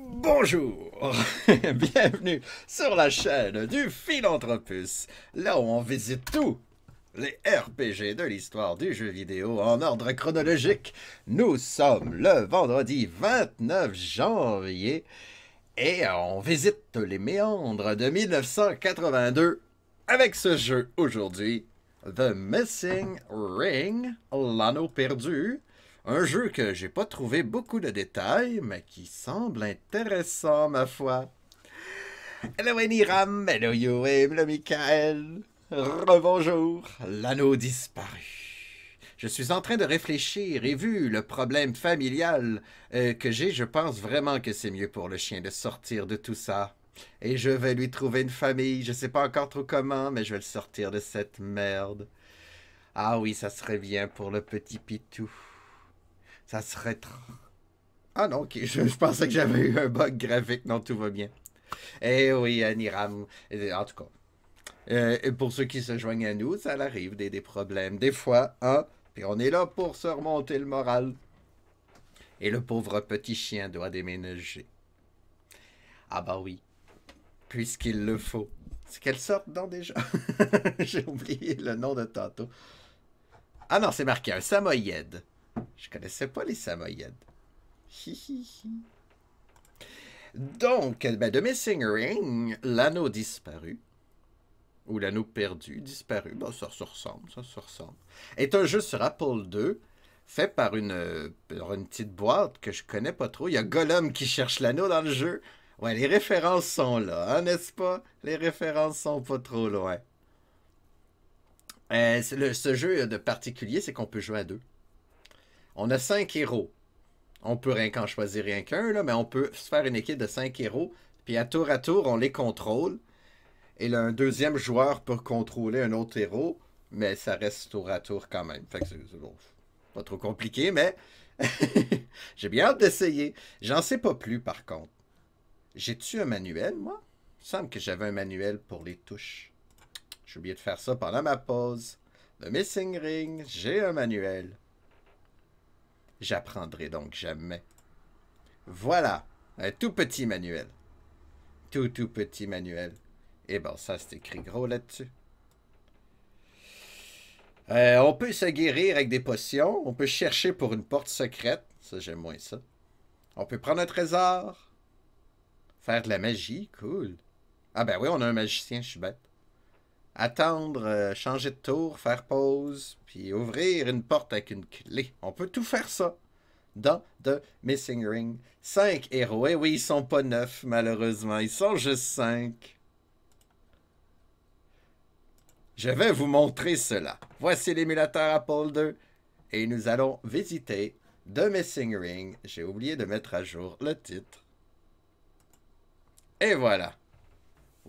Bonjour, bienvenue sur la chaîne du Philanthropus, là où on visite tous les RPG de l'histoire du jeu vidéo en ordre chronologique. Nous sommes le vendredi 29 janvier et on visite les méandres de 1982 avec ce jeu aujourd'hui, The Missing Ring, l'anneau perdu. Un jeu que j'ai pas trouvé beaucoup de détails, mais qui semble intéressant, ma foi. Hello Eniram, hello Yoem, hello Michael. Rebonjour, l'anneau disparu. Je suis en train de réfléchir et vu le problème familial que j'ai, je pense vraiment que c'est mieux pour le chien de sortir de tout ça. Et je vais lui trouver une famille, je sais pas encore trop comment, mais je vais le sortir de cette merde. Ah oui, ça serait bien pour le petit pitou. Ça serait trop... Ah non, ok, je pensais que j'avais eu un bug graphique. Non, tout va bien. Eh oui, Niram. En tout cas, et pour ceux qui se joignent à nous, ça arrive des problèmes. Des fois, hein? Puis on est là pour se remonter le moral. Et le pauvre petit chien doit déménager. Ah bah oui, puisqu'il le faut. C'est quelle sorte, non, déjà? J'ai oublié le nom de tantôt. Ah non, c'est marqué un samoyède. Je connaissais pas les samoyèdes. Hihihi. Donc, ben, The Missing Ring, l'anneau disparu, ou l'anneau perdu, disparu, ben, ça se ressemble, est un jeu sur Apple II, fait par une petite boîte que je connais pas trop. Il y a Gollum qui cherche l'anneau dans le jeu. Ouais, les références sont là, hein, n'est-ce pas? Les références sont pas trop loin. Ce jeu de particulier, c'est qu'on peut jouer à deux. On a 5 héros. On peut rien qu'en choisir rien qu'un, là, mais on peut se faire une équipe de 5 héros, puis à tour, on les contrôle. Et là, un deuxième joueur peut contrôler un autre héros, mais ça reste tour à tour quand même. Fait que c'est bon, pas trop compliqué, mais j'ai bien hâte d'essayer. J'en sais pas plus, par contre. J'ai-tu un manuel, moi? Il me semble que j'avais un manuel pour les touches. J'ai oublié de faire ça pendant ma pause. Le Missing Ring, j'ai un manuel. J'apprendrai donc jamais. Voilà, un tout petit manuel. Tout petit manuel. Et bon, ça c'est écrit gros là-dessus. On peut se guérir avec des potions. On peut chercher pour une porte secrète. Ça, j'aime moins ça. On peut prendre un trésor. Faire de la magie. Cool. Ah ben oui, on a un magicien, je suis bête. Attendre, changer de tour, faire pause, puis ouvrir une porte avec une clé. On peut tout faire ça dans The Missing Ring. 5 héros. Eh oui, ils sont pas 9, malheureusement. Ils sont juste 5. Je vais vous montrer cela. Voici l'émulateur Apple II. Et nous allons visiter The Missing Ring. J'ai oublié de mettre à jour le titre. Et voilà.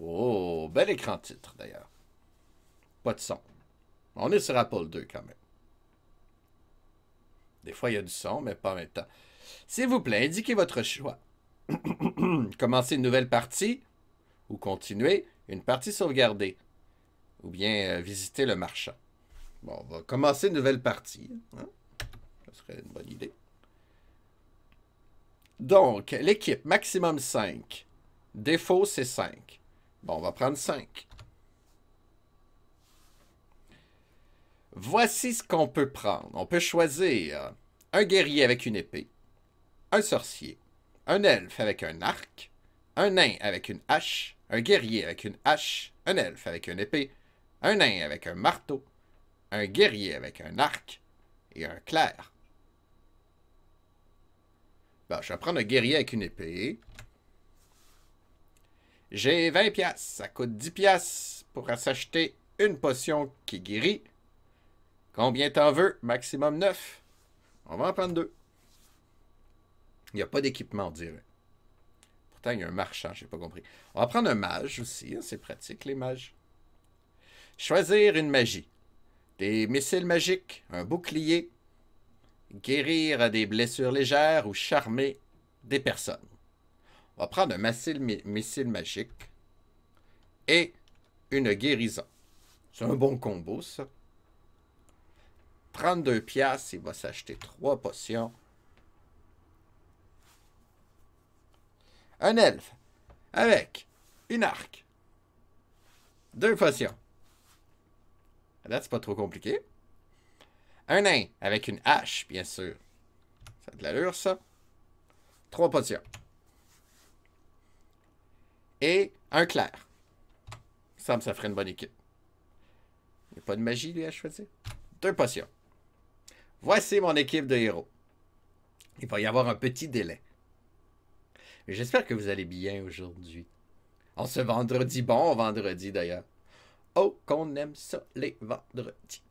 Oh, bel écran titre d'ailleurs. Pas de son. On est sur Apple II quand même. Des fois, il y a du son, mais pas en même temps. S'il vous plaît, indiquez votre choix. Commencer une nouvelle partie ou continuer une partie sauvegardée. Ou bien visiter le marchand. Bon, on va commencer une nouvelle partie. Hein? Ça serait une bonne idée. Donc, l'équipe, maximum 5. Défaut, c'est 5. Bon, on va prendre 5. Voici ce qu'on peut prendre. On peut choisir un guerrier avec une épée, un sorcier, un elfe avec un arc, un nain avec une hache, un guerrier avec une hache, un elfe avec une épée, un nain avec un marteau, un guerrier avec un arc et un clerc. Bon, je vais prendre un guerrier avec une épée. J'ai 20 piastres. Ça coûte 10 piastres pour s'acheter une potion qui guérit. Combien t'en veux? Maximum 9. On va en prendre 2. Il n'y a pas d'équipement, on dirait. Pourtant, il y a un marchand, je n'ai pas compris. On va prendre un mage aussi. Hein, c'est pratique, les mages. Choisir une magie. Des missiles magiques, un bouclier, guérir des blessures légères ou charmer des personnes. On va prendre un missile magique et une guérison. C'est un bon combo, ça. 32 piastres, il va s'acheter 3 potions. Un elfe avec une arc, 2 potions. Là, c'est pas trop compliqué. Un nain avec une hache, bien sûr. Ça a de l'allure, ça. 3 potions. Et un clair. Il semble que ça ferait une bonne équipe. Il n'y a pas de magie, lui, à choisir. 2 potions. Voici mon équipe de héros. Il va y avoir un petit délai. J'espère que vous allez bien aujourd'hui. En ce vendredi, bon vendredi d'ailleurs. Oh, qu'on aime ça, les vendredis.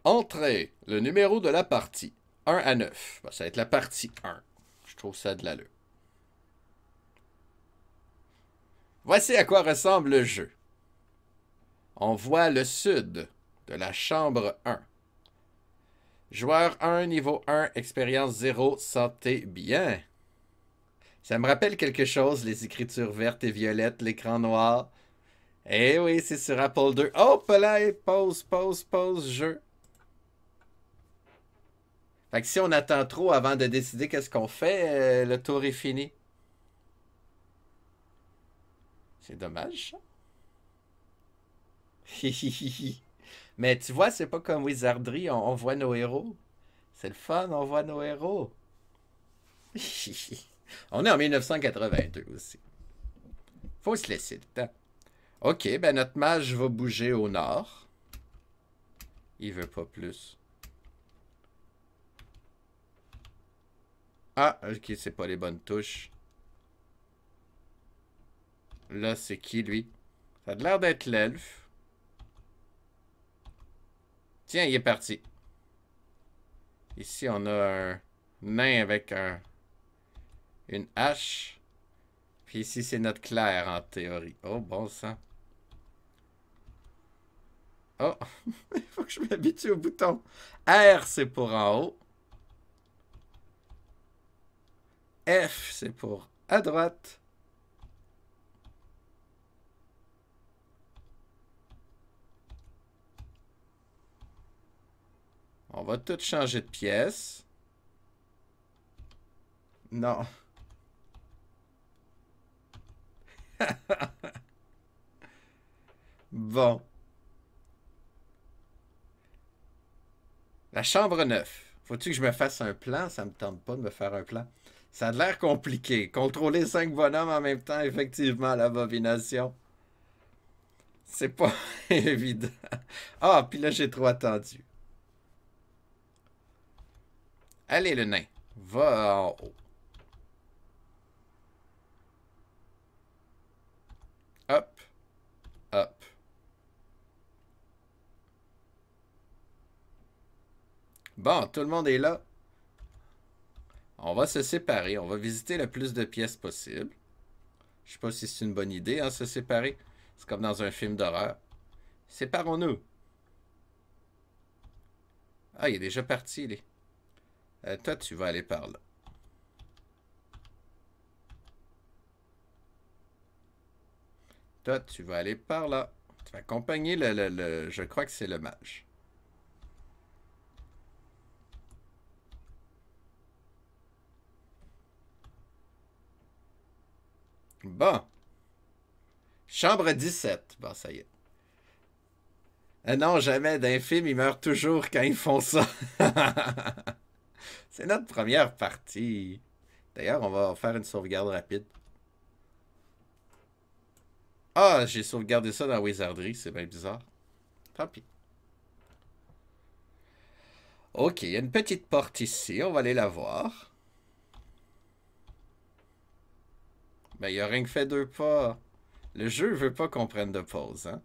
Entrez le numéro de la partie. 1 à 9. Ben, ça va être la partie 1. Je trouve ça de l'allure. Voici à quoi ressemble le jeu. On voit le sud de la chambre 1. Joueur 1, niveau 1, expérience 0, santé bien. Ça me rappelle quelque chose, les écritures vertes et violettes, l'écran noir. Eh oui, c'est sur Apple II. Hop là, pause, jeu. Fait que si on attend trop avant de décider qu'est-ce qu'on fait, le tour est fini. C'est dommage, ça. Mais tu vois, c'est pas comme Wizardry, on voit nos héros. C'est le fun, on voit nos héros. On est en 1982 aussi. Faut se laisser le temps. Ok, ben notre mage va bouger au nord. Il veut pas plus. Ah, ok, c'est pas les bonnes touches. Là, c'est qui, lui? Ça a l'air d'être l'elfe. Tiens, il est parti. Ici, on a un nain avec une hache. Puis ici, c'est notre clair, en théorie. Oh, bon sang. Oh, il faut que je m'habitue au bouton. R, c'est pour en haut. F, c'est pour à droite. On va tout changer de pièce. Non. Bon. La chambre 9. Faut-tu que je me fasse un plan? Ça me tente pas de me faire un plan. Ça a l'air compliqué. Contrôler 5 bonhommes en même temps, effectivement, l'abomination. C'est pas évident. Ah, puis là, j'ai trop attendu. Allez, le nain. Va en haut. Hop. Hop. Bon, tout le monde est là. On va se séparer. On va visiter le plus de pièces possible. Je sais pas si c'est une bonne idée, hein, se séparer. C'est comme dans un film d'horreur. Séparons-nous. Ah, il est déjà parti, lui. Toi, tu vas aller par là. Toi, tu vas aller par là. Tu vas accompagner je crois que c'est le mage. Bon. Chambre 17. Bon, ça y est. Non, jamais. D'un film, ils meurent toujours quand ils font ça. C'est notre première partie. D'ailleurs, on va faire une sauvegarde rapide. Ah, j'ai sauvegardé ça dans Wizardry. C'est bien bizarre. Tant pis. Ok, il y a une petite porte ici. On va aller la voir. Ben, il a rien que fait 2 pas. Le jeu veut pas qu'on prenne de pause, hein.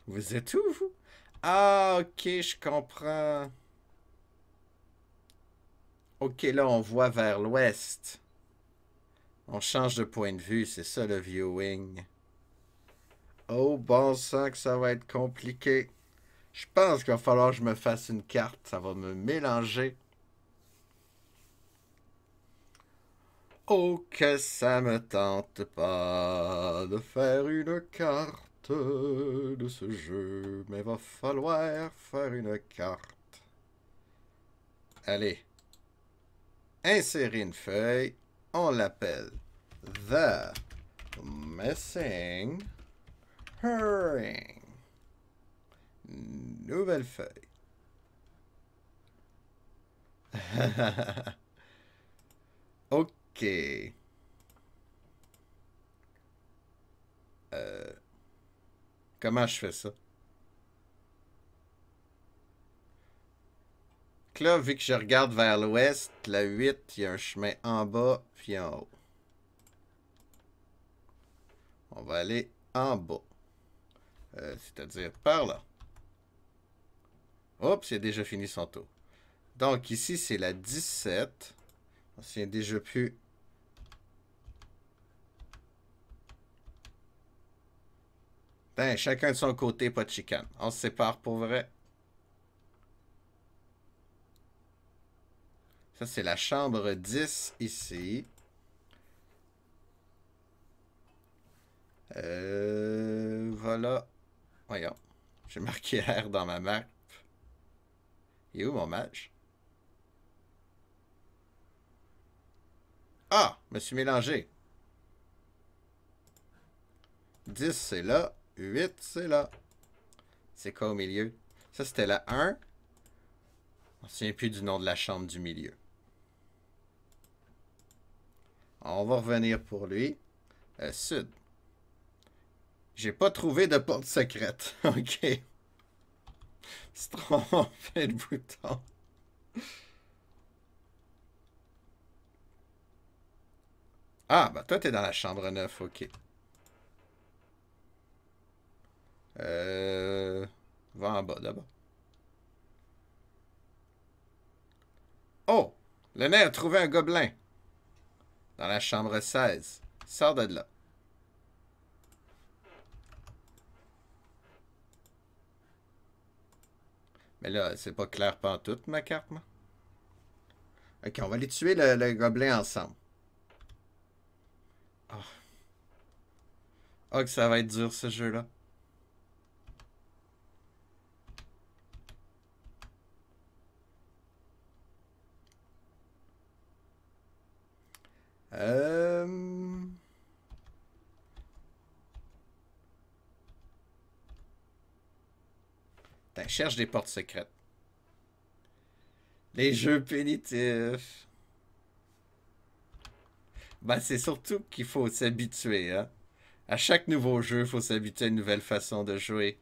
Vous êtes où, vous? Ah, ok, je comprends. Ok, là, on voit vers l'ouest. On change de point de vue, c'est ça le viewing. Oh, bon sang que ça va être compliqué. Je pense qu'il va falloir que je me fasse une carte. Ça va me mélanger. Oh, que ça me tente pas de faire une carte de ce jeu, mais va falloir faire une carte. Allez, insérer une feuille, on l'appelle The Missing Herring. Nouvelle feuille. Ok. Comment je fais ça? Là, vu que je regarde vers l'ouest, la 8, il y a un chemin en bas puis en haut. On va aller en bas. C'est-à-dire par là. Oups, il a déjà fini son tour. Donc ici, c'est la 17. On ne se souvient déjà plus. Ben, chacun de son côté, pas de chicane. On se sépare pour vrai. Ça, c'est la chambre 10 ici. Voilà. Voyons. J'ai marqué R dans ma map. Il est où mon mage? Ah! Je me suis mélangé. 10, c'est là. 8, c'est là. C'est quoi au milieu? Ça, c'était la 1. On ne se souvient plus du nom de la chambre du milieu. On va revenir pour lui. Sud. J'ai pas trouvé de porte secrète. Ok. C'est trompé le bouton. Ah, bah toi, t'es dans la chambre 9. Ok. Va en bas d'abord. Oh! Le nain a trouvé un gobelin. Dans la chambre 16. Sors de là. Mais là, c'est pas clair pantoute, ma carte, moi. Ok, on va aller tuer le gobelin ensemble. Oh. Oh, que ça va être dur, ce jeu-là. Attends, cherche des portes secrètes. Les jeux punitifs. Ben, c'est surtout qu'il faut s'habituer, hein. À chaque nouveau jeu, il faut s'habituer à une nouvelle façon de jouer.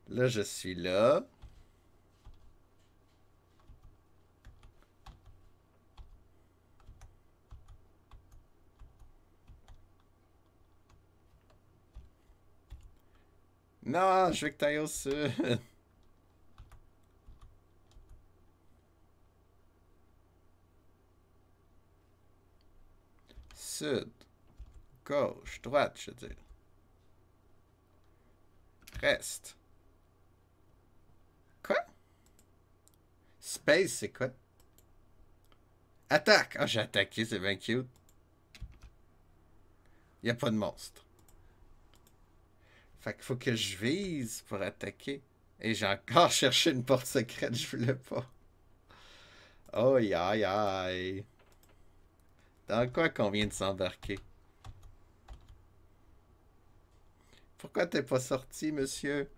Là, je suis là. Non, je veux que tu ailles au sud. Sud. Gauche, droite, je veux dire. Reste. Quoi? Space, c'est quoi? Attaque! Ah, j'ai attaqué, c'est bien cute. Il a pas de monstre. Fait qu'il faut que je vise pour attaquer. Et j'ai encore cherché une porte secrète, je voulais pas. Oh, aïe, aïe. Dans quoi qu'on vient de s'embarquer? Pourquoi t'es pas sorti, monsieur?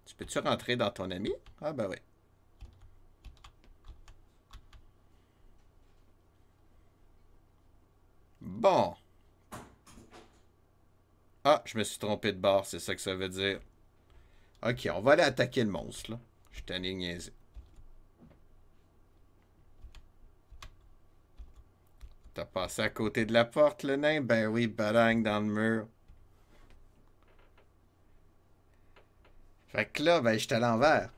Tu peux-tu rentrer dans ton ami? Ah, ben oui. Bon. Ah, je me suis trompé de bord, c'est ça que ça veut dire. Ok, on va aller attaquer le monstre, là. Je t'en ai niaisé. T'as passé à côté de la porte, le nain? Ben oui, badagne dans le mur. Fait que là, ben, j'étais à l'envers.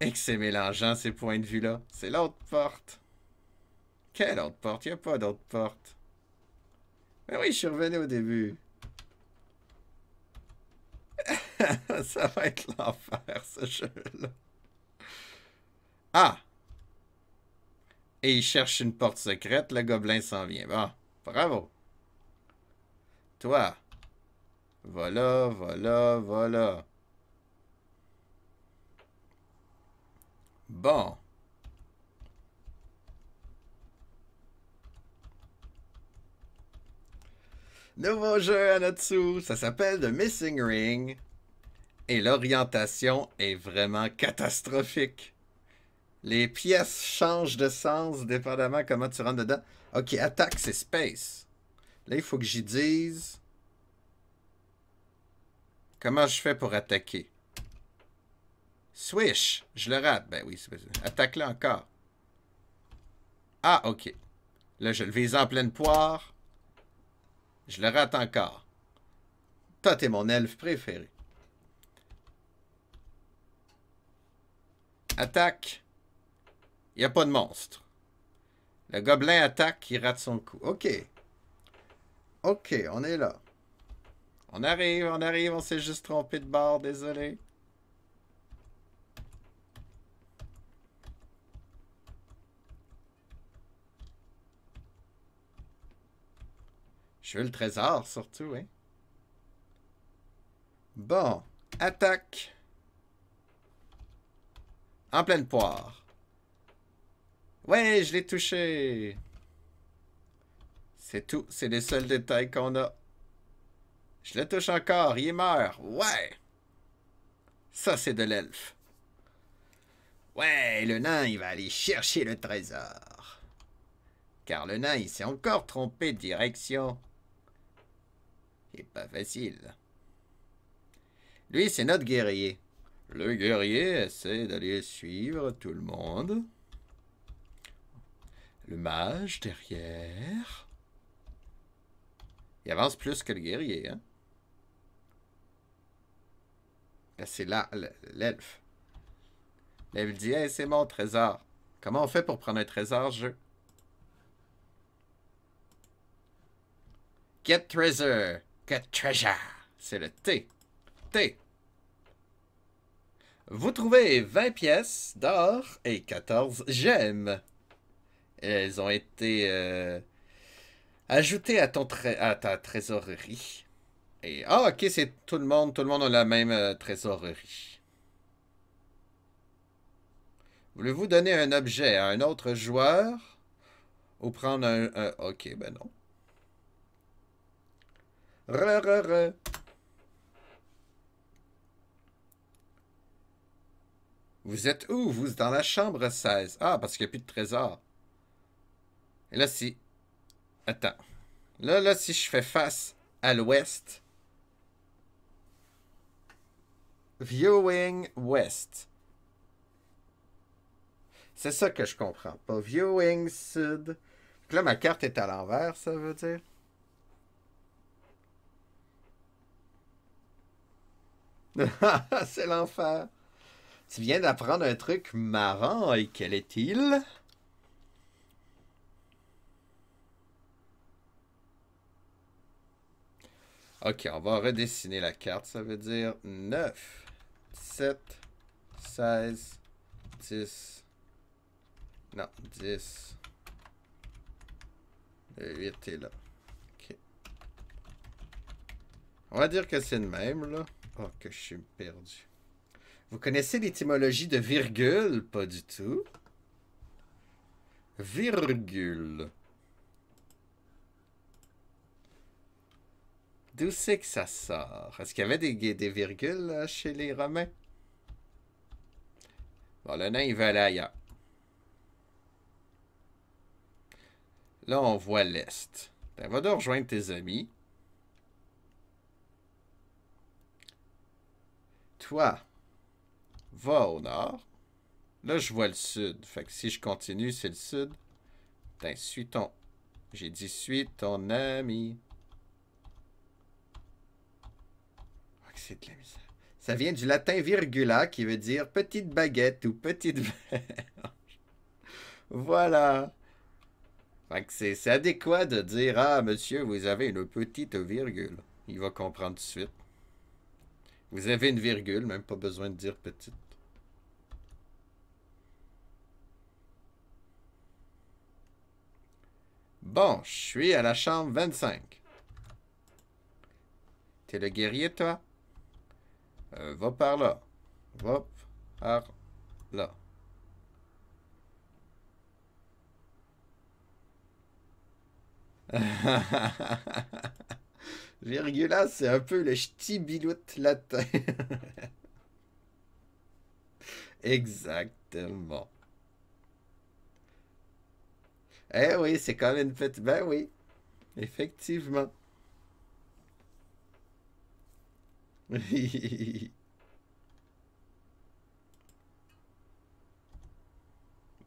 Et que c'est mélangeant, ces points de vue-là. C'est l'autre porte. Quelle autre porte? Y a pas d'autre porte. Ben oui, je suis revenu au début. Ça va être l'enfer, ce jeu-là. Ah! Et il cherche une porte secrète, le gobelin s'en vient. Bon, bravo. Toi, voilà, voilà, voilà. Bon. Nouveau jeu à Natsu, ça s'appelle The Missing Ring. Et l'orientation est vraiment catastrophique. Les pièces changent de sens dépendamment comment tu rentres dedans. Ok, attaque, c'est space. Là, il faut que j'y dise... Comment je fais pour attaquer? Swish! Je le rate. Ben oui, attaque-le encore. Ah, ok. Là, je le vise en pleine poire. Je le rate encore. Toi, t'es mon elfe préféré. Attaque. Il n'y a pas de monstre. Le gobelin attaque, il rate son coup. Ok. Ok, on est là. On arrive, on s'est juste trompé de bord, désolé. Je veux le trésor, surtout, hein. Bon, attaque. En pleine poire. Ouais, je l'ai touché. C'est tout, c'est les seuls détails qu'on a. Je le touche encore, il meurt. Ouais. Ça, c'est de l'elfe. Ouais, le nain, il va aller chercher le trésor. Car le nain, il s'est encore trompé de direction. C'est pas facile. Lui, c'est notre guerrier. Le guerrier essaie d'aller suivre tout le monde. Le mage derrière. Il avance plus que le guerrier, hein. Là, c'est là, l'elfe. L'elfe dit, hey, c'est mon trésor. Comment on fait pour prendre un trésor, jeu? Get treasure. Get treasure. C'est le T. T. Vous trouvez 20 pièces d'or et 14 gemmes. Elles ont été ajoutées à ta trésorerie. Et ok, c'est tout le monde a la même trésorerie. Voulez-vous donner un objet à un autre joueur ou prendre un... ok, ben non. Re. Vous êtes où? Vous êtes dans la chambre 16. Ah, parce qu'il n'y a plus de trésor. Et là, si... Attends. Là, si je fais face à l'ouest... Viewing West. C'est ça que je comprends pas. Viewing Sud. Là, ma carte est à l'envers, ça veut dire? C'est l'enfer. Tu viens d'apprendre un truc marrant, et quel est-il? Ok, on va redessiner la carte. Ça veut dire 9, 7, 16, 10. Non, 10. Le 8 est là. Ok. On va dire que c'est le même, là. Oh, que je suis perdu. Vous connaissez l'étymologie de virgule? Pas du tout. Virgule. D'où c'est que ça sort? Est-ce qu'il y avait des virgules là, chez les Romains? Bon, le nain, il va aller ailleurs. Là, on voit l'Est. Ben, va donc rejoindre tes amis. Toi, va au nord. Là, je vois le sud. Fait que si je continue, c'est le sud. Ben, suis ton... J'ai dit suis ton ami. Oh, que c'est de la misère. Ça vient du latin virgula qui veut dire petite baguette ou petite verge. Voilà. Fait que c'est adéquat de dire ah, monsieur, vous avez une petite virgule. Il va comprendre tout de suite. Vous avez une virgule, même pas besoin de dire petite. Bon, je suis à la chambre 25. T'es le guerrier, toi? Va par là. Va par là. Virgula, c'est un peu le ch'ti biloute latin. Exactement. Eh oui, c'est comme une petite... Ben oui, effectivement.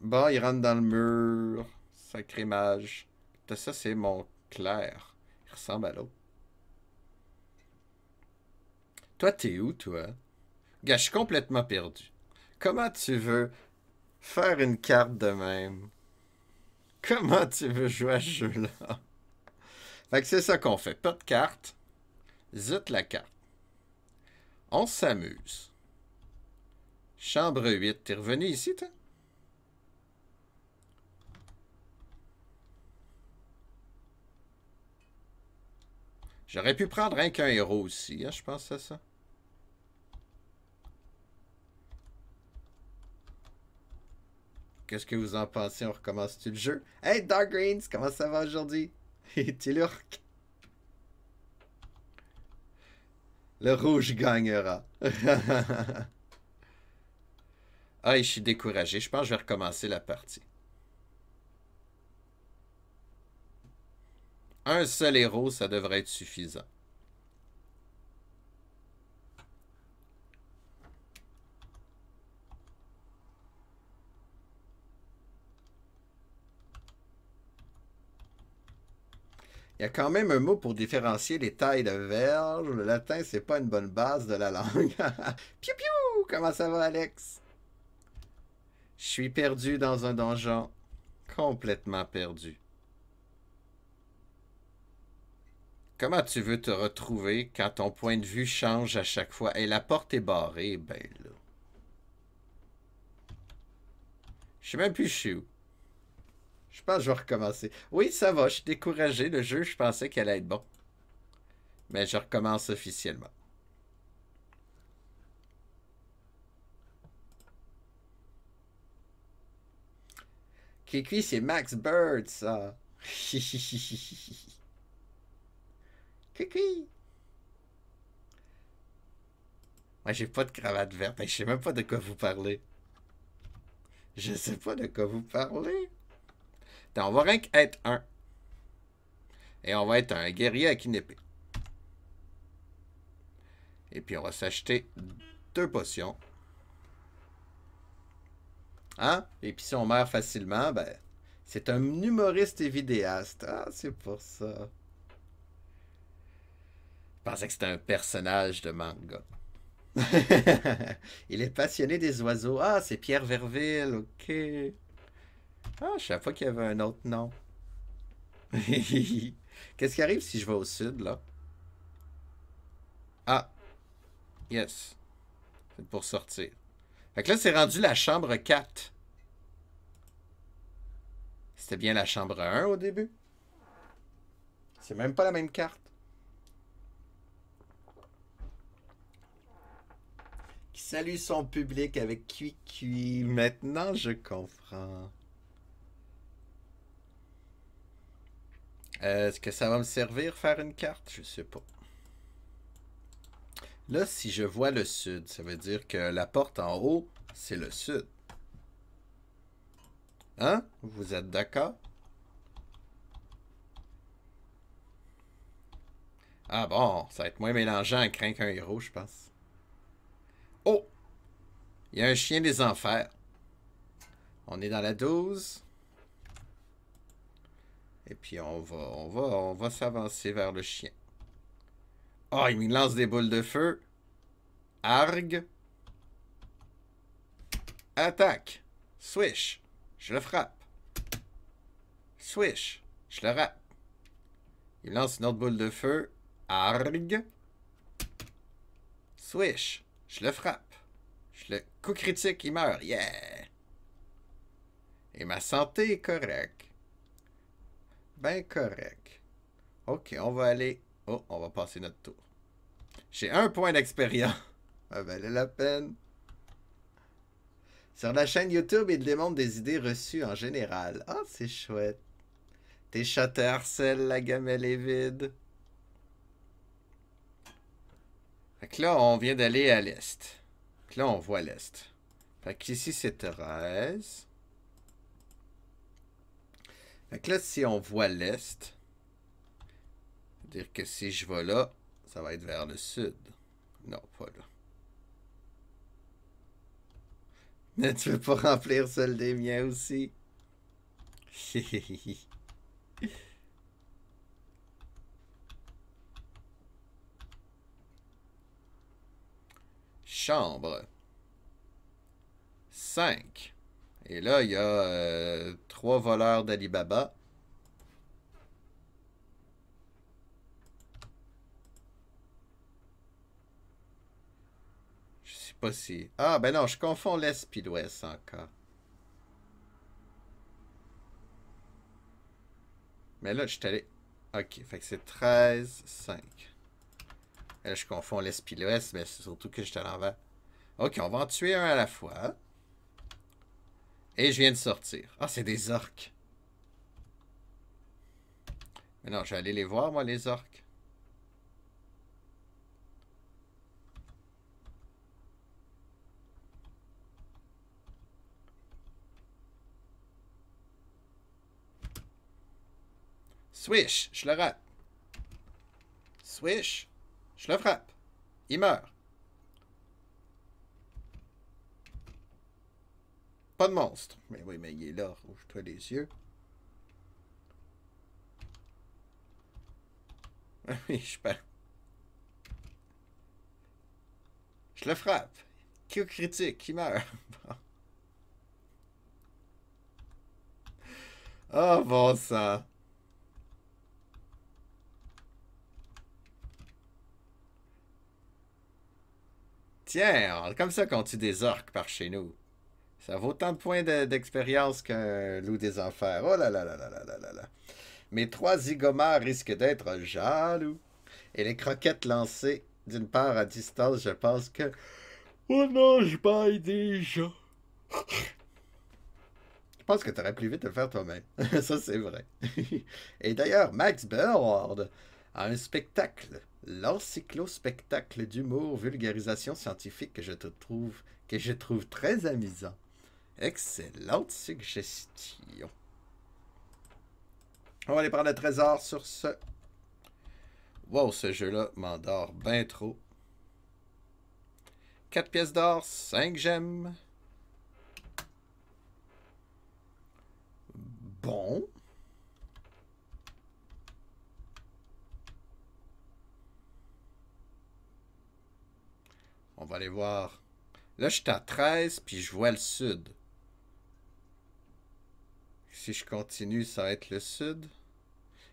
Bon, il rentre dans le mur. Sacré mage. Ça, c'est mon clair. Il ressemble à l'autre. Toi, t'es où, toi? Gars, je suis complètement perdu. Comment tu veux faire une carte de même? Comment tu veux jouer à ce jeu-là? Fait que c'est ça qu'on fait. Pas de carte. Zut la carte. On s'amuse. Chambre 8. T'es revenu ici, toi? J'aurais pu prendre rien qu'un héros aussi, hein, je pense à ça. Qu'est-ce que vous en pensez? On recommence-tu le jeu? Hey, Dark Greens, comment ça va aujourd'hui? T'es l'urk. Le rouge gagnera. Ah, je suis découragé. Je pense que je vais recommencer la partie. Un seul héros, ça devrait être suffisant. Il y a quand même un mot pour différencier les tailles de verge. Le latin, c'est pas une bonne base de la langue. Piou piou! Comment ça va, Alex? Je suis perdu dans un donjon. Complètement perdu. Comment tu veux te retrouver quand ton point de vue change à chaque fois? Et la porte est barrée, ben là. Je sais même plus je suis où. Je pense que je vais recommencer. Oui, ça va, je suis découragé. Le jeu, je pensais qu'elle allait être bon. Mais je recommence officiellement. Kiki, c'est Max Bird, ça. Kiki. Moi, j'ai pas de cravate verte. Je sais même pas de quoi vous parlez. Je sais pas de quoi vous parlez. Attends, on va rien qu'être un. Et on va être un guerrier avec une épée. Et puis, on va s'acheter 2 potions. Hein? Et puis, si on meurt facilement, ben, c'est un humoriste et vidéaste. Ah, c'est pour ça. Je pensais que c'était un personnage de manga. Il est passionné des oiseaux. Ah, c'est Pierre Verville, ok. Ah, je savais pas qu'il y avait un autre nom. Qu'est-ce qui arrive si je vais au sud, là? Ah, yes. C'est pour sortir. Fait que là, c'est rendu la chambre 4. C'était bien la chambre 1 au début? C'est même pas la même carte. Qui salue son public avec Cui. Maintenant, je comprends. Est-ce que ça va me servir faire une carte? Je sais pas. Là, si je vois le sud, ça veut dire que la porte en haut, c'est le sud. Hein? Vous êtes d'accord? Ah bon, ça va être moins mélangeant à craindre qu'un héros, je pense. Oh! Il y a un chien des enfers. On est dans la 12. Et puis on va s'avancer vers le chien. Oh, il me lance des boules de feu. Argue. Attaque. Swish. Je le frappe. Swish. Je le rate. Il lance une autre boule de feu. Argue. Swish. Je le frappe. Je le coup critique, il meurt. Yeah. Et ma santé est correcte. bien correct. Ok, on va aller... Oh, on va passer notre tour. J'ai 1 point d'expérience. Ça valait la peine. Sur la chaîne YouTube, il démontre des idées reçues en général. Ah, c'est chouette. Tes chats te harcèlent, la gamelle est vide. Fait que là, on vient d'aller à l'est. Fait que là, on voit l'est. Fait qu'ici, c'est 13. Fait que là, si on voit l'est, c'est-à-dire que si je vais là, ça va être vers le sud. Non, pas là. Mais tu veux pas remplir celle des miens aussi? Chambre. 5. Et là, il y a 3 voleurs d'Alibaba. Je sais pas si... Ah, ben non, je confonds l'Est puis l'Ouest encore. Mais là, je suis allé... Ok, fait que c'est 13, 5. Là, je confonds l'Est puis l'Ouest, mais c'est surtout que je suis à l'envers. Ok, on va en tuer un à la fois. Et je viens de sortir. Ah, c'est des orques. Mais non, je vais aller les voir, moi, les orques. Swish, je le rate. Swish, je le frappe. Il meurt. Pas de monstre. Mais oui, mais il est là. Ouvre-toi les yeux. Oui, je perds. Je le frappe. Coup critique, il meurt. Oh, bon sang. Tiens, comme ça qu'on tue des orques par chez nous. Ça vaut autant de points d'expérience qu'un loup des enfers. Oh là là là là là là là là. Mes 3 zigomares risquent d'être jaloux. Et les croquettes lancées d'une part à distance, je pense que... Oh non, je baille déjà. Je pense que t'aurais plus vite de le faire toi-même. Ça, c'est vrai. Et d'ailleurs, Max Bird a un spectacle. L'encyclo-spectacle d'humour, vulgarisation scientifique que je trouve très amusant. Excellente suggestion. On va aller prendre le trésor sur ce. Wow, ce jeu-là m'endort bien trop. 4 pièces d'or, 5 gemmes. Bon. On va aller voir. Là, je suis à 13, puis je vois le sud. Si je continue, ça va être le sud.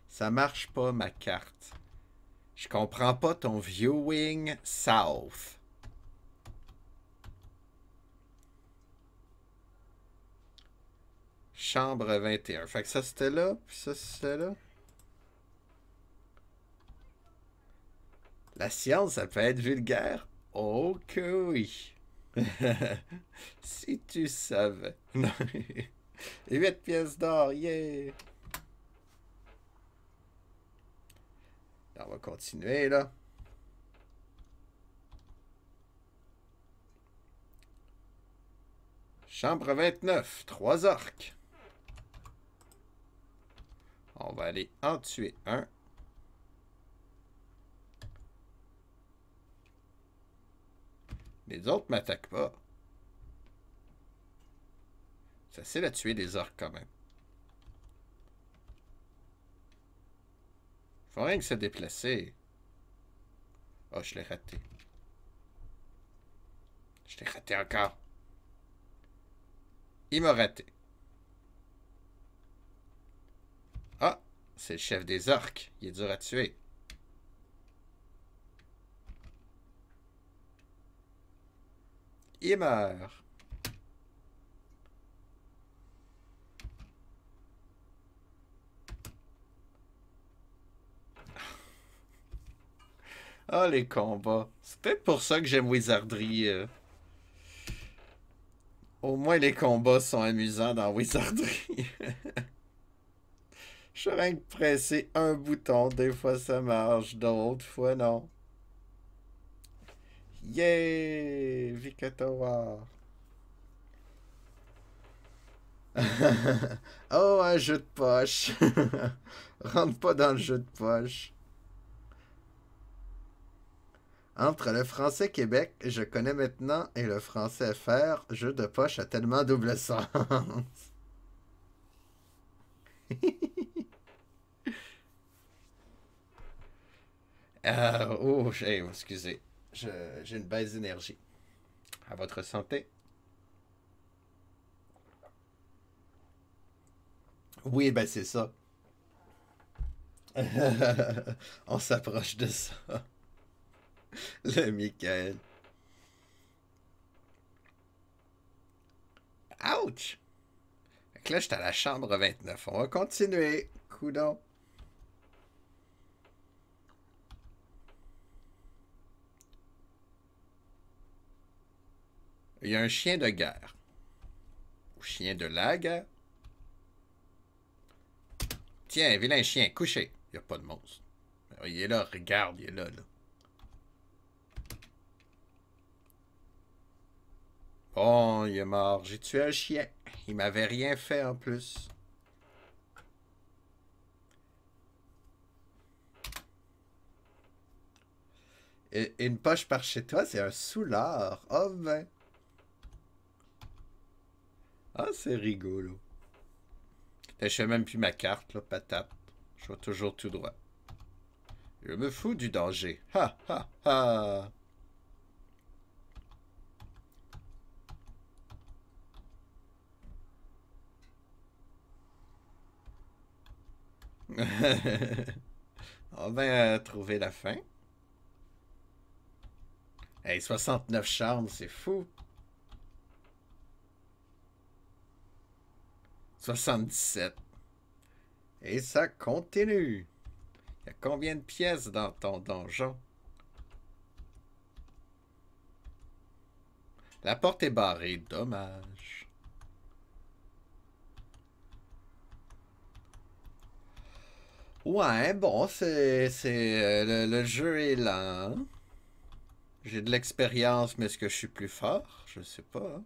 Ça marche pas, ma carte. Je comprends pas ton viewing south. Chambre 21. Fait que ça, c'était là, puis ça, c'était là. La science, ça peut être vulgaire. Oh que oui. Si tu savais. 8 pièces d'or, yeah. On va continuer, là. Chambre 29, 3 orques. On va aller en tuer un. Les autres m'attaquent pas. C'est facile à tuer des orques quand même. Faut rien que se déplacer. Oh, je l'ai raté. Je l'ai raté encore. Il m'a raté. Ah, c'est le chef des orques. Il est dur à tuer. Il meurt. Ah, les combats. C'est peut-être pour ça que j'aime Wizardry. Au moins, les combats sont amusants dans Wizardry. Je suis rien que presser un bouton. Des fois, ça marche. D'autres fois, non. Yay! Vikatoa. Oh, un jeu de poche. Rentre pas dans le jeu de poche. Entre le français Québec, je connais maintenant, et le français FR, jeu de poche a tellement double sens. Oh, excusez. J'ai une baisse d'énergie. À votre santé. Oui, ben c'est ça. On s'approche de ça. Le Michael. Ouch! Fait que là, j'étais à la chambre 29. On va continuer. Coudon. Il y a un chien de guerre. Ou chien de la guerre. Tiens, vilain chien, couché. Il n'y a pas de monstre. Il est là, regarde, il est là, là. Bon, il est mort. J'ai tué un chien. Il m'avait rien fait en plus. Et une poche par chez toi, c'est un soulard. Oh ben. Ah, c'est rigolo. Je fais même plus ma carte, là, patate. Je vais toujours tout droit. Je me fous du danger. Ha, ha, ha. On va trouver la fin. Hey, 69 charmes, c'est fou. 77. Et ça continue. Il y a combien de pièces dans ton donjon? La porte est barrée, dommage. Ouais, bon, le jeu est lent. J'ai de l'expérience, mais est-ce que je suis plus fort? Je sais pas, hein.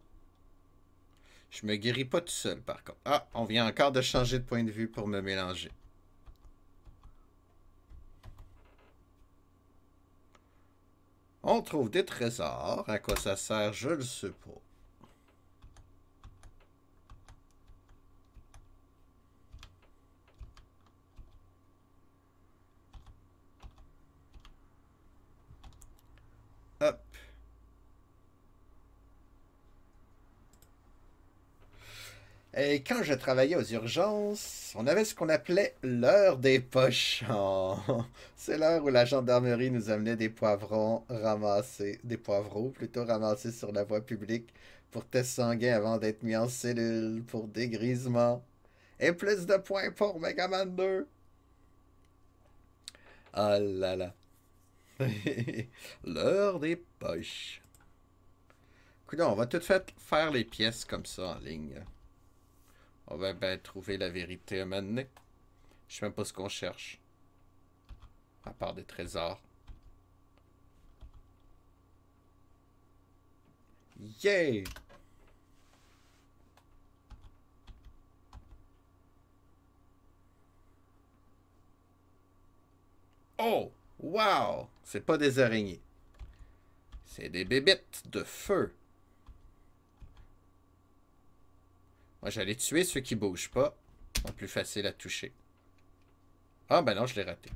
Je me guéris pas tout seul, par contre. Ah, on vient encore de changer de point de vue pour me mélanger. On trouve des trésors. À quoi ça sert, je le sais pas. Hop. Et quand je travaillais aux urgences, on avait ce qu'on appelait l'heure des pochons. C'est l'heure où la gendarmerie nous amenait des poivrons ramassés, des poivrons plutôt ramassés sur la voie publique pour test sanguin avant d'être mis en cellule pour dégrisement. Et plus de points pour Megaman 2. Ah là là. L'heure des poches. Écoute, on va tout fait faire les pièces comme ça en ligne. On va ben trouver la vérité un moment donné. Je sais même pas ce qu'on cherche. À part des trésors. Yay! Oh! Wow! C'est pas des araignées. C'est des bébites de feu. Moi, j'allais tuer ceux qui bougent pas. Ils sont plus faciles à toucher. Ah, ben non, je l'ai raté.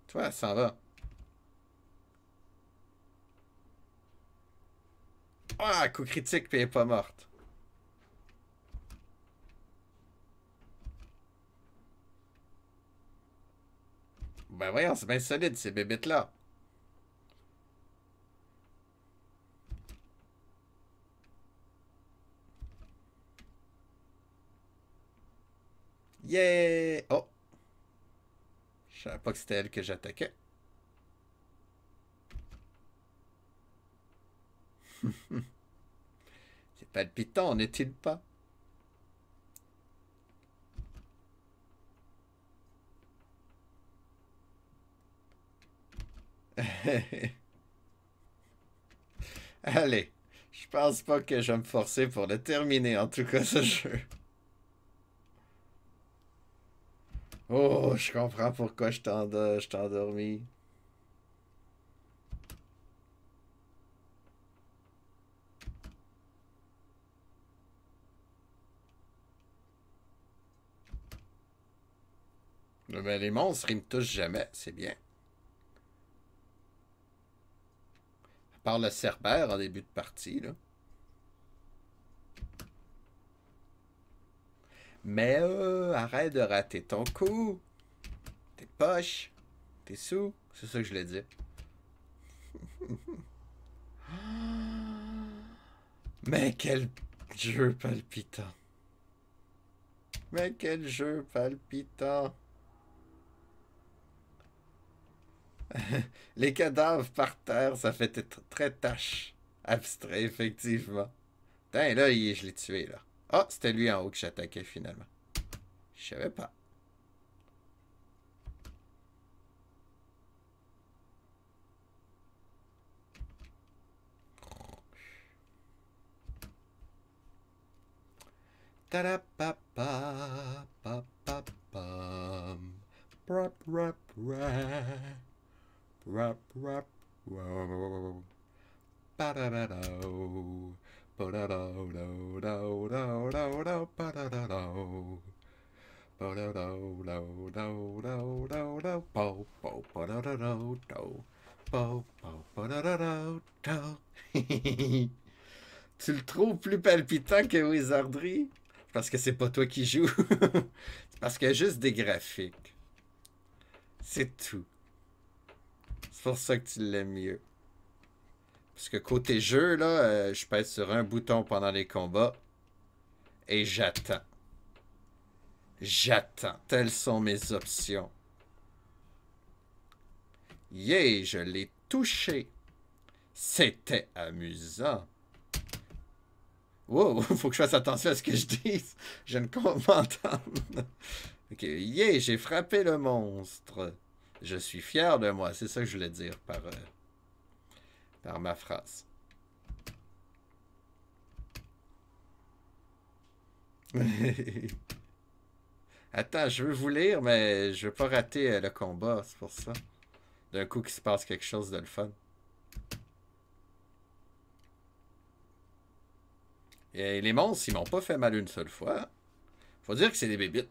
Tu vois, elle s'en va. Ah, coup critique, puis elle est pas morte. Ben voyons, c'est bien solide, ces bébites-là. Yeah! Oh! Je savais pas que c'était elle que j'attaquais. C'est palpitant, n'est-il pas? Allez, je pense pas que je vais me forcer pour le terminer, en tout cas, ce jeu. Oh, je comprends pourquoi je t'ai endormi. Mais les monstres, ils me touchent jamais, c'est bien. À part le cerbère en début de partie, là. Mais arrête de rater ton coup. T'es poche. T'es sous. C'est ça que je voulais dire. Mais quel jeu palpitant. Mais quel jeu palpitant. Les cadavres par terre, ça fait très tâche. Abstrait, effectivement. Putain, là, je l'ai tué, là. Ah, c'était lui en haut que j'attaquais finalement. Je savais pas. Ta-da-pa-pa, pa-pa-pam. Rap, rap, rap. Rap, rap, wow. Pa-da-da-do. Pa-da-do-do-do-do-do-do, pa-da-da-do. Pa-da-do-do-do-do-do-do, po, po, pa-da-da-do-do. Po, po, pa-da-da-do-do. Tu le trouves plus palpitant que Wizardry? Parce que c'est pas toi qui joues. C'est parce qu'il y a juste des graphiques. C'est tout. C'est pour ça que tu l'aimes mieux. Parce que côté jeu, là, je pèse sur un bouton pendant les combats et j'attends. J'attends. Telles sont mes options. Yeah, je l'ai touché. C'était amusant. Wow, faut que je fasse attention à ce que je dise. Je ne compte m'entendre. Ok, yeah, j'ai frappé le monstre. Je suis fier de moi. C'est ça que je voulais dire par ma phrase. Attends, je veux vous lire, mais je veux pas rater le combat, c'est pour ça. D'un coup qu'il se passe quelque chose de le fun. Et les monstres, ils m'ont pas fait mal une seule fois. Faut dire que c'est des bébites.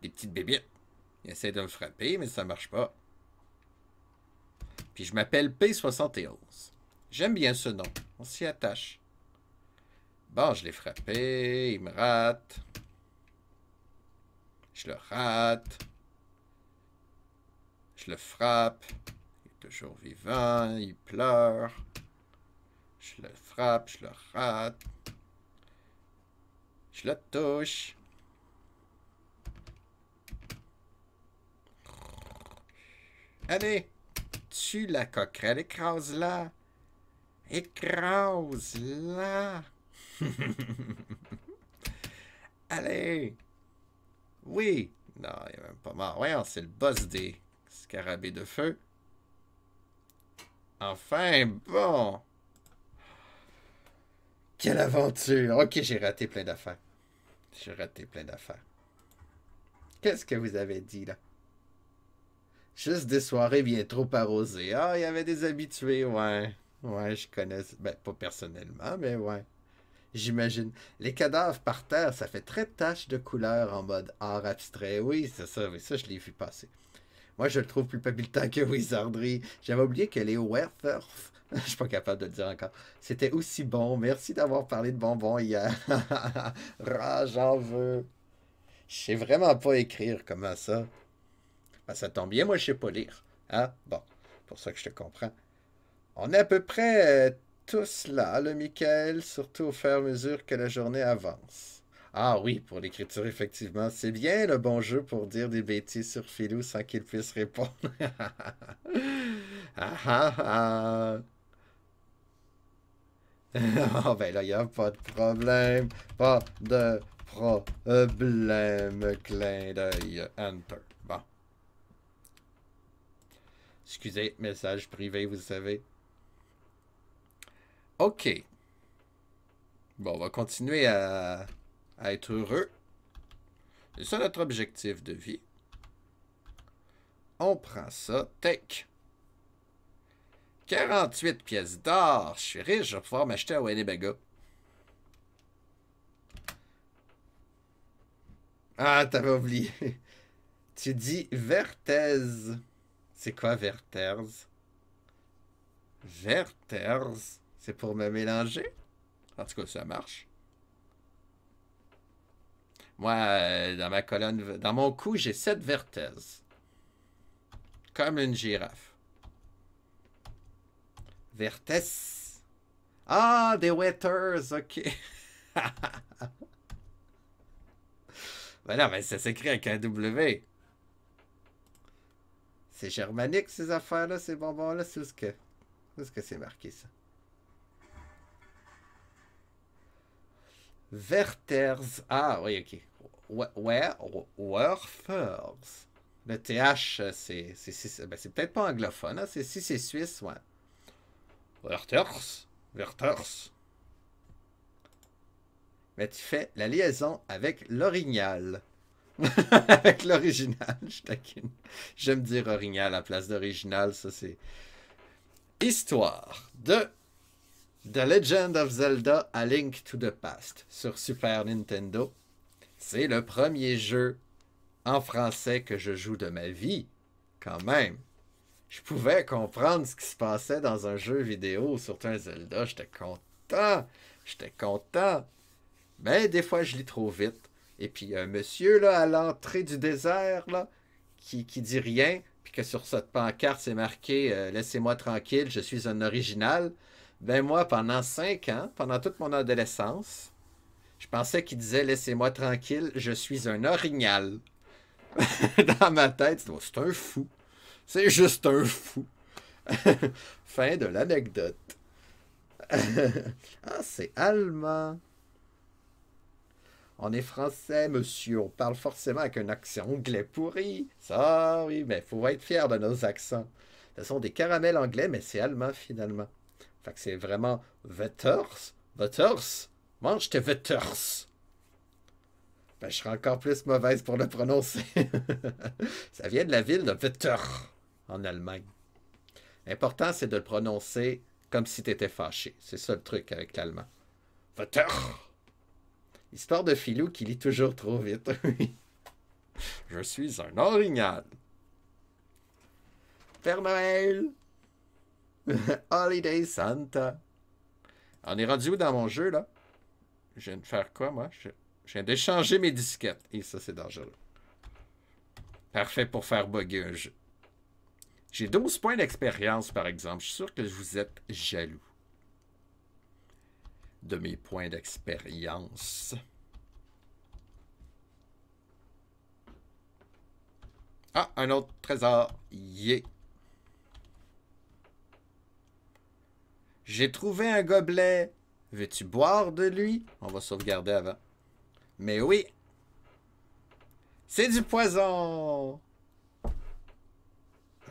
Des petites bébites. Ils essaient de me frapper, mais ça marche pas. Puis je m'appelle P71. J'aime bien ce nom. On s'y attache. Bon, je l'ai frappé. Il me rate. Je le rate. Je le frappe. Il est toujours vivant. Il pleure. Je le frappe. Je le rate. Je le touche. Allez, tue la coquerelle. Écrase-la. Écrase-la. Allez. Oui. Non, il est même pas mort. Voyons, c'est le boss des scarabées de feu. Enfin, bon. Quelle aventure. Ok, j'ai raté plein d'affaires. J'ai raté plein d'affaires. Qu'est-ce que vous avez dit, là? Juste des soirées bien trop arrosées. Ah, il y avait des habitués, ouais. Ouais, je connais. Ben, pas personnellement, mais ouais. J'imagine. Les cadavres par terre, ça fait très tache de couleur en mode art abstrait. Oui, c'est ça, oui, ça, je l'ai vu passer. Moi, je le trouve plus palpitant que Wizardry. J'avais oublié que les Werther, je suis pas capable de le dire encore, c'était aussi bon. Merci d'avoir parlé de bonbons hier. Ah, j'en veux. Je sais vraiment pas écrire comme ça. Ben, ça tombe bien, moi, je sais pas lire. Hein? Bon, pour ça que je te comprends. On est à peu près tous là, le Michael, surtout au fur et à mesure que la journée avance. Ah oui, pour l'écriture, effectivement. C'est bien le bon jeu pour dire des bêtises sur Philou sans qu'il puisse répondre. Ah ah ah. Ah ben là, il n'y a pas de problème. Pas de problème. Clin d'œil. Enter. Bon. Excusez, message privé, vous savez. OK. Bon, on va continuer à être heureux. C'est ça notre objectif de vie. On prend ça. Take. 48 pièces d'or. Je suis riche, je vais pouvoir m'acheter un Winnebago. Ah, t'avais oublié. Tu dis Vertez. C'est quoi Vertez? Vertez. C'est pour me mélanger? En tout cas, ça marche. Moi, dans ma colonne, dans mon cou, j'ai 7 Vertez. Comme une girafe. Vertès. Ah, des Wetters, ok. Ben non, mais ça s'écrit avec un W. C'est germanique, ces affaires-là, ces bonbons-là. C'est où est-ce que c'est marqué, ça? Werthers. Ah, oui, ok. Werthers. Le TH, c'est peut-être pas anglophone, hein? Si c'est suisse, ouais. Werthers. Werthers. Mais tu fais la liaison avec l'orignal. Avec l'original, je taquine. J'aime dire orignal à la place d'original, ça c'est. Histoire de The Legend of Zelda A Link to the Past sur Super Nintendo. C'est le premier jeu en français que je joue de ma vie, quand même. Je pouvais comprendre ce qui se passait dans un jeu vidéo, surtout un Zelda. J'étais content. J'étais content. Mais des fois, je lis trop vite. Et puis, il y a un monsieur, là, à l'entrée du désert, là, qui dit rien, puis que sur cette pancarte, c'est marqué Laissez-moi tranquille, je suis un original. Ben moi, pendant 5 ans, pendant toute mon adolescence, je pensais qu'il disait Laissez-moi tranquille, je suis un orignal. Dans ma tête, c'est un fou. C'est juste un fou. Fin de l'anecdote. Ah, c'est allemand. On est français, monsieur. On parle forcément avec un accent anglais pourri. Ça, oui, mais faut être fier de nos accents. Ce sont des caramels anglais, mais c'est allemand finalement. Fait que c'est vraiment Wetters. Wetters. Mange tes Wetters. Ben, je serai encore plus mauvaise pour le prononcer. Ça vient de la ville de Wetter, en Allemagne. L'important, c'est de le prononcer comme si tu étais fâché. C'est ça le truc avec l'allemand. Wetter. Histoire de filou qui lit toujours trop vite. Je suis un orignal. Père Noël. Holiday Santa. On est rendu où dans mon jeu, là? Je viens de faire quoi, moi? Je viens d'échanger mes disquettes. Et ça, c'est dangereux. Parfait pour faire bugger un jeu. J'ai 12 points d'expérience, par exemple. Je suis sûr que vous êtes jaloux de mes points d'expérience. Ah, un autre trésor. Yeah. J'ai trouvé un gobelet. Veux-tu boire de lui? On va sauvegarder avant. Mais oui. C'est du poison.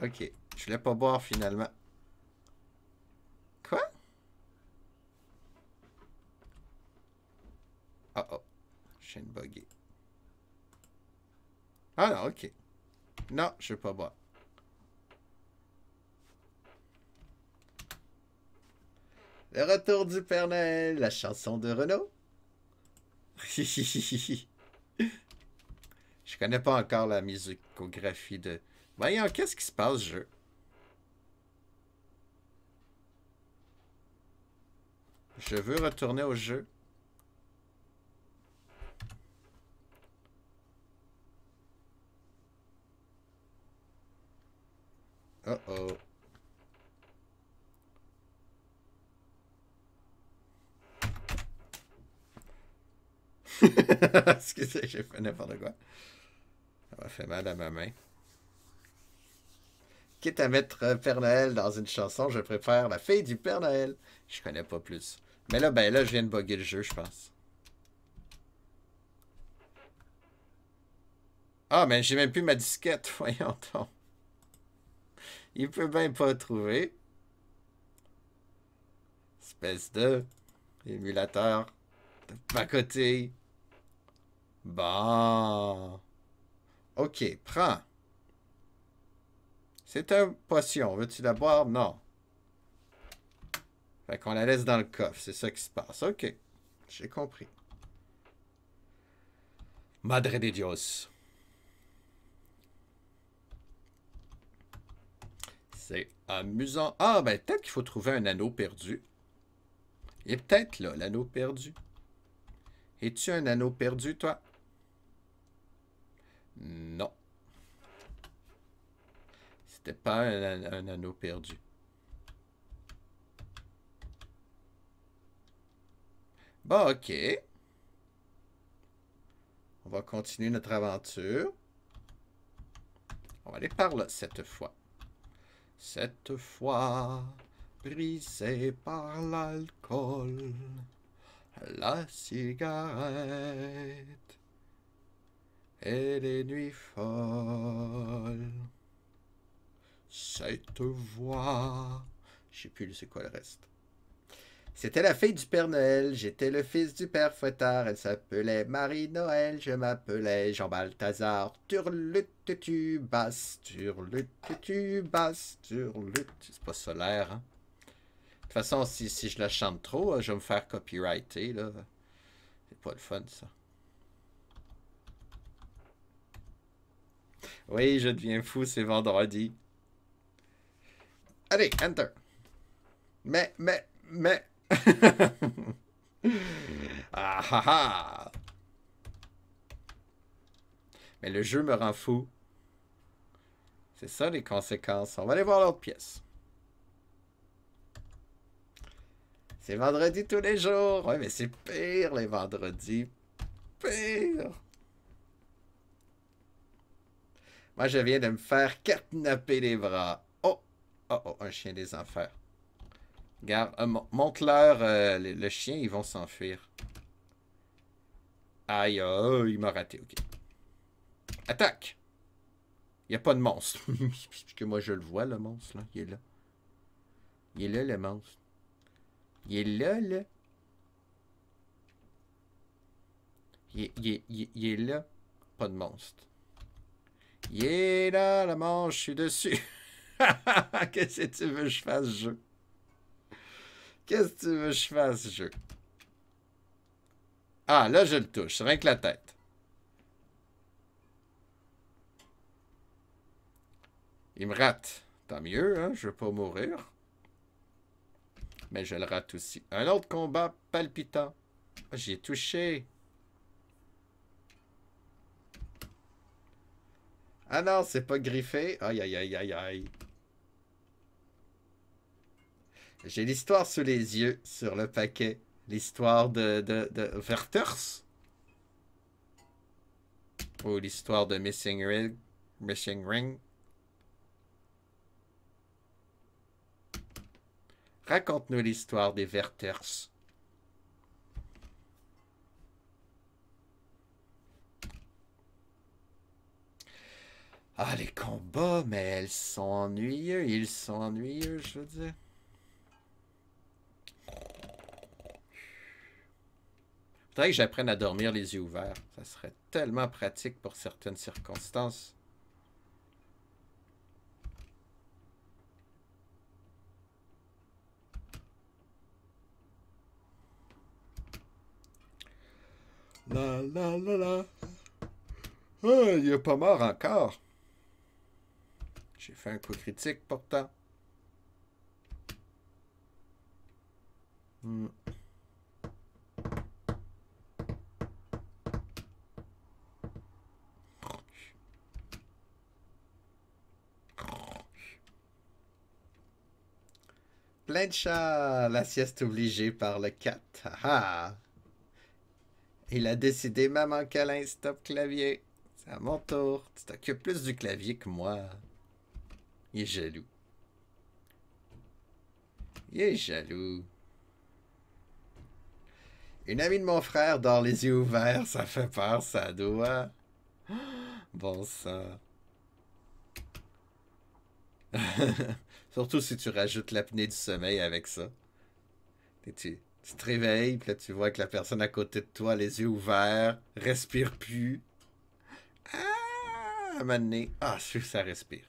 Ok. Je voulais pas boire finalement. Quoi? Oh oh. Je viens de bugger. Ah non, ok. Non, je veux pas boire. Le retour du Père Noël, la chanson de Renaud. Je connais pas encore la musicographie de... Voyons, qu'est-ce qui se passe, jeu? Je veux retourner au jeu. Oh oh. Excusez, j'ai fait n'importe quoi. Ça m'a fait mal à ma main. Quitte à mettre Père Noël dans une chanson, je préfère la fille du Père Noël. Je connais pas plus. Mais là, ben là, je viens de bugger le jeu, je pense. Ah, mais j'ai même plus ma disquette, voyons donc. Il peut bien pas trouver. Espèce de émulateur de pacotille. Bon. Ok, prends. C'est une potion. Veux-tu la boire? Non. Fait qu'on la laisse dans le coffre. C'est ça qui se passe. Ok. J'ai compris. Madre de Dios. C'est amusant. Ah, ben peut-être qu'il faut trouver un anneau perdu. Il est peut-être là, l'anneau perdu. Es-tu un anneau perdu, toi? Non. C'était pas un anneau perdu. Bon, ok. On va continuer notre aventure. On va aller par là cette fois. Cette fois, brisée par l'alcool, la cigarette et les nuits folles. Cette voix... Je sais plus c'est quoi le reste. C'était la fille du Père Noël, j'étais le fils du Père Fouettard, elle s'appelait Marie-Noël, je m'appelais Jean Balthazar, turlututubasse, turlututubasse, turlut... C'est pas solaire, hein? De toute façon, si je la chante trop, je vais me faire copyrighter, là. C'est pas le fun, ça. Oui, je deviens fou, c'est vendredi. Allez, enter. Mais... Ah ah ah! Mais le jeu me rend fou. C'est ça les conséquences. On va aller voir l'autre pièce. C'est vendredi tous les jours. Ouais, mais c'est pire les vendredis. Pire. Moi, je viens de me faire kidnapper les bras. Oh! Oh, oh, un chien des enfers. Regarde, montre-leur le chien, ils vont s'enfuir. Aïe, oh, il m'a raté, ok. Attaque! Il n'y a pas de monstre. Parce que moi, je le vois, le monstre, là. Il est là. Il est là, le monstre. Il est là, là. Il est là. Pas de monstre. Il est là, le monstre, je suis dessus. Qu'est-ce que tu veux que je fasse, jeu? Qu'est-ce que tu veux que je fasse, jeu? Ah, là, je le touche. Rien que la tête. Il me rate. Tant mieux, hein? Je veux pas mourir. Mais je le rate aussi. Un autre combat palpitant. J'y ai touché. Ah non, c'est pas griffé. Aïe, aïe, aïe, aïe, aïe. J'ai l'histoire sous les yeux, sur le paquet. L'histoire de Werther's. Ou l'histoire de Missing Ring. Missing Ring. Raconte-nous l'histoire des Werther's. Ah, les combats, mais elles sont ennuyeux. Ils sont ennuyeux, je veux dire. Faudrait que j'apprenne à dormir les yeux ouverts. Ça serait tellement pratique pour certaines circonstances. La la la la. Ah, il est pas mort encore. J'ai fait un coup critique pourtant. Plein de chats. La sieste obligée par le cat. Ah ah. Il a décidé, maman câlin, stop clavier. C'est à mon tour. Tu t'occupes plus du clavier que moi. Il est jaloux. Il est jaloux. Une amie de mon frère dort les yeux ouverts, ça fait peur, ça doit. Bon sang. Surtout si tu rajoutes l'apnée du sommeil avec ça. Et tu te réveilles, puis là tu vois que la personne à côté de toi, les yeux ouverts, respire plus. Ah! À un moment donné, ah, ça respire.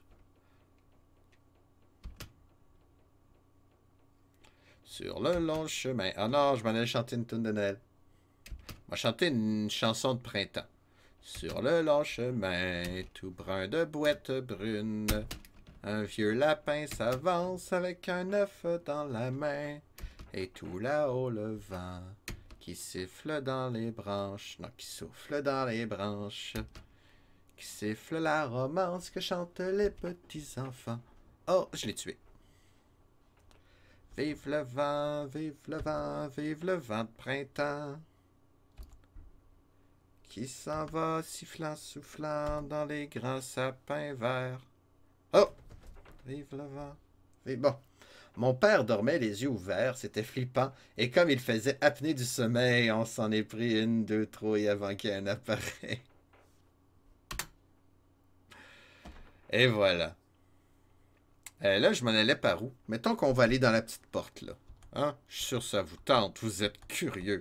Sur le long chemin. Ah non, je m'en allais chanter une tune de Noël. Je vais chanter une chanson de printemps. Sur le long chemin, tout brun de boîte brune, un vieux lapin s'avance avec un œuf dans la main. Et tout là-haut le vent qui siffle dans les branches, non, qui souffle dans les branches, qui siffle la romance que chantent les petits enfants. Oh, je l'ai tué. Vive le vent, vive le vent, vive le vent de printemps, qui s'en va sifflant, soufflant dans les grands sapins verts. Oh! Vive le vent. Vive... Bon. Mon père dormait les yeux ouverts, c'était flippant, et comme il faisait apnée du sommeil, on s'en est pris une, deux trouilles avant qu'il y ait un appareil. Et voilà. Là, je m'en allais par où? Mettons qu'on va aller dans la petite porte, là. Hein? Je suis sûr que ça vous tente, vous êtes curieux.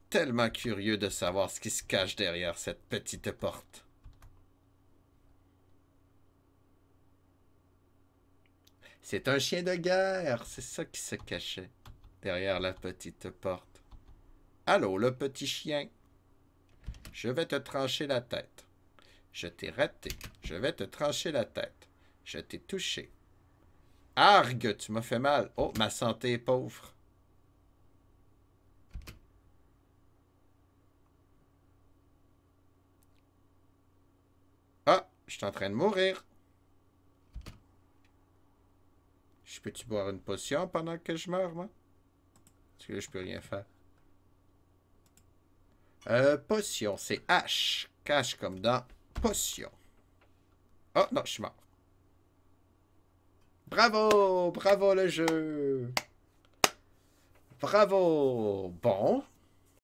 Tellement curieux de savoir ce qui se cache derrière cette petite porte. C'est un chien de guerre, c'est ça qui se cachait derrière la petite porte. Allô, le petit chien. Je vais te trancher la tête. Je t'ai raté. Je vais te trancher la tête. Je t'ai touché. Argue, tu m'as fait mal. Oh, ma santé est pauvre. Ah, je suis en train de mourir. Je peux-tu boire une potion pendant que je meurs, moi? Parce que là, je peux rien faire. Potion, c'est H. Cache comme dans potion. Oh, non, je suis mort. Bravo! Bravo le jeu! Bravo! Bon,